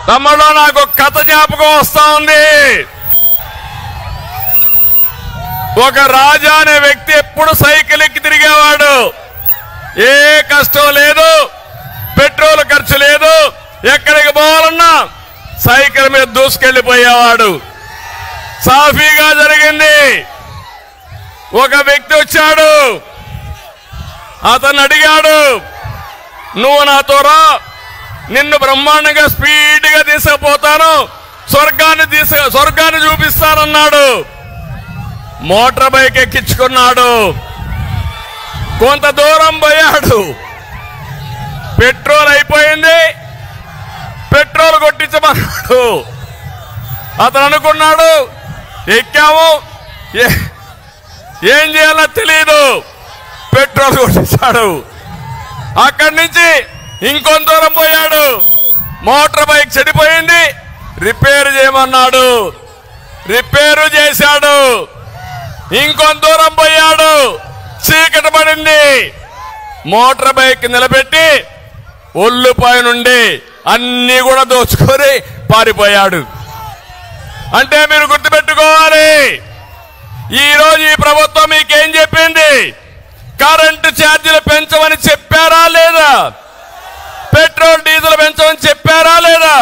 తమ్ముడు నాకు కథ జ్ఞాపకం వస్తా ఉంది. ఒక రాజా అనే వ్యక్తి ఎప్పుడు సైకిల్ ఎక్కి తిరిగేవాడు. ఏ కష్టం లేదు, పెట్రోల్ ఖర్చు లేదు, ఎక్కడికి పోవాలన్నా సైకిల్ మీద దూసుకెళ్లిపోయేవాడు. సాఫీగా జరిగింది. ఒక వ్యక్తి వచ్చాడు, అతను అడిగాడు, నువ్వు నాతో రా, నిన్ను బ్రహ్మాండంగా స్పీడ్గా తీసుకుపోతాను, స్వర్గాన్ని చూపిస్తానన్నాడు. Motor bike ఎక్కించుకున్నాడు. కొంత దూరం పోయాడు, పెట్రోల్ అయిపోయింది, పెట్రోల్ కొట్టించమన్నాడు. అతను అనుకున్నాడు, ఎక్కాము, ఏం చేయాలో తెలియదు, పెట్రోల్ కొట్టించాడు. అక్కడి నుంచి ఇంకొంత దూరం పోయాడు, మోటార్ బైక్ చెడిపోయింది, రిపేర్ చేయమన్నాడు, రిపేరు చేశాడు. ఇంకొంత దూరం పోయాడు, చీకటి పడింది, మోటార్ బైక్ నిలబెట్టి ఒళ్ళుపై నుండి అన్ని కూడా దోచుకొని పారిపోయాడు. అంటే మీరు గుర్తుపెట్టుకోవాలి, ఈరోజు ఈ ప్రభుత్వం మీకేం చెప్పింది? కరెంటు ఛార్జీలు పెంచమని చెప్పారా లేదా? పెట్రోల్ డీజిల్ పెంచమని చెప్పారా లేదా?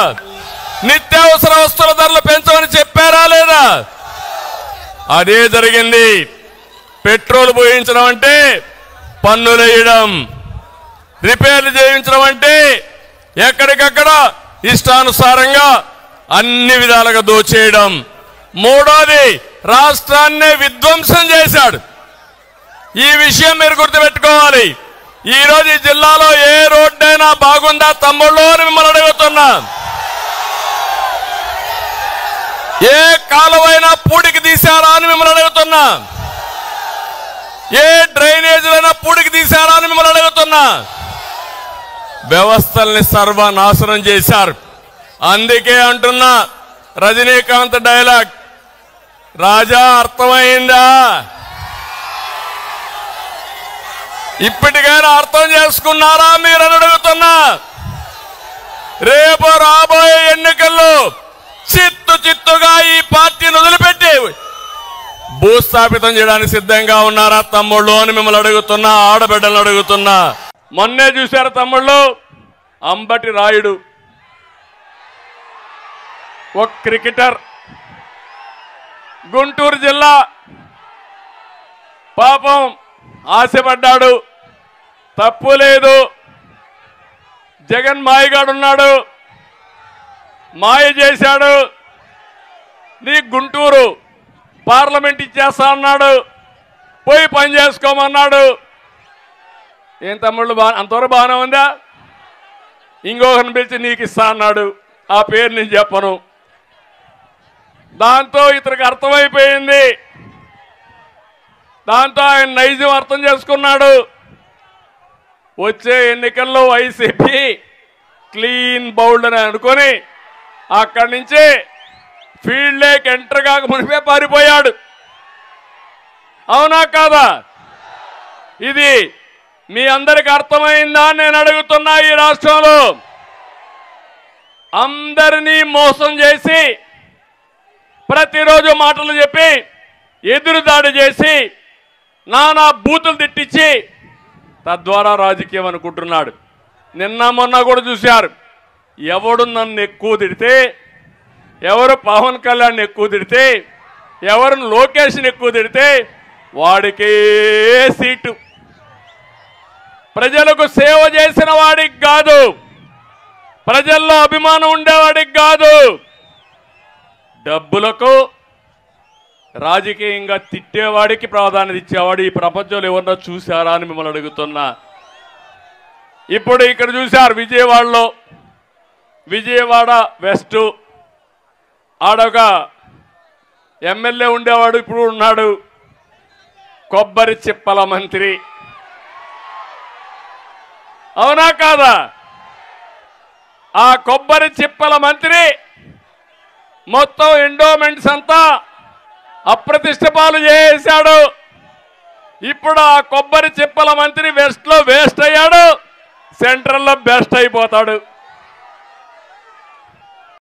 నిత్యావసర వస్తువుల ధరలు పెంచమని చెప్పారా లేదా? అదే జరిగింది. పెట్రోల్ పోయించడం అంటే పన్నులు వేయడం, రిపేర్లు చేయించడం అంటే ఎక్కడికక్కడ ఇష్టానుసారంగా అన్ని విధాలుగా దోచేయడం. మూడోది, రాష్ట్రాన్నే విధ్వంసం చేశాడు. ఈ విషయం మీరు గుర్తుపెట్టుకోవాలి. ఈ రోజు ఈ జిల్లాలో ఏ రోడ్డైనా బాగుందా తమ్ముళ్ళు అని మిమ్మల్ని అడుగుతున్నా. ఏ కాలువైనా పూడికి తీశారా అని మిమ్మల్ని అడుగుతున్నా. ఏ డ్రైనేజీలైనా పూడికి తీశారా అని మిమ్మల్ని అడుగుతున్నా. వ్యవస్థల్ని సర్వనాశనం చేశారు. అందుకే అంటున్నా, రజనీకాంత్ డైలాగ్, రాజా అర్థమైందా? ఇప్పటికైనా అర్థం చేసుకున్నారా మీరు అని అడుగుతున్నా. రేపు రాబోయే ఎన్నికల్లో చిత్తుగా ఈ పార్టీని వదిలిపెట్టి భూస్థాపితం చేయడానికి సిద్ధంగా ఉన్నారా తమ్ముళ్ళు అని మిమ్మల్ని అడుగుతున్నా, ఆడబిడ్డలను అడుగుతున్నా. మొన్నే చూశారు తమ్ముళ్ళు, అంబటి రాయుడు ఒక క్రికెటర్, గుంటూరు జిల్లా, పాపం ఆశపడ్డాడు, తప్పు లేదు. జగన్ మాయగాడున్నాడు, మాయ చేశాడు, నీ గుంటూరు పార్లమెంట్ ఇచ్చేస్తా అన్నాడు, పోయి పని చేసుకోమన్నాడు. ఏం తమ్ముళ్ళు అంతవరకు బాగానే ఉందా? ఇంకొకరిని పిలిచి నీకు ఇస్తా అన్నాడు, ఆ పేరు నేను చెప్పను. దాంతో ఇతనికి అర్థమైపోయింది, దాంతో ఆయన నైజం అర్థం చేసుకున్నాడు. వచ్చే ఎన్నికల్లో వైసీపీ క్లీన్ బౌల్డ్ అని అనుకొని అక్కడి నుంచి ఫీల్డ్ లేక్ ఎంటర్ కాక మునిపే పారిపోయాడు. అవునా కాదా? ఇది మీ అందరికి అర్థమైందా నేను అడుగుతున్నా. ఈ రాష్ట్రంలో అందరినీ మోసం చేసి, ప్రతిరోజు మాటలు చెప్పి, ఎదురుదాడి చేసి, నానా బూతులు తిట్టించి తద్వారా రాజకీయం అనుకుంటున్నాడు. నిన్న మొన్న కూడా చూశారు, ఎవడు నన్ను ఎక్కువ తిడితే, ఎవరు పవన్ కళ్యాణ్ ఎక్కువ తిడితే, ఎవరు లోకేష్ని ఎక్కువ తిడితే వాడికే సీటు. ప్రజలకు సేవ చేసిన వాడికి కాదు, ప్రజల్లో అభిమానం ఉండేవాడికి కాదు, డబ్బులకు రాజకీయంగా తిట్టేవాడికి ప్రాధాన్యత ఇచ్చేవాడు ఈ ప్రపంచంలో ఎవరన్నా చూశారా అని మిమ్మల్ని అడుగుతున్నా. ఇప్పుడు ఇక్కడ చూశారు విజయవాడలో, విజయవాడ వెస్ట్ ఆడొక ఎమ్మెల్యే ఉండేవాడు, ఇప్పుడు ఉన్నాడు, కొబ్బరి చిప్పల మంత్రి. అవునా కాదా? ఆ కొబ్బరి చిప్పల మంత్రి మొత్తం ఎండోమెంట్స్ అంతా అప్రతిష్ట పాలు చేశాడు. ఇప్పుడు ఆ కొబ్బరి చిప్పల మంత్రి వెస్ట్ లో వేస్ట్ అయ్యాడు, సెంట్రల్ లో బెస్ట్ అయిపోతాడు.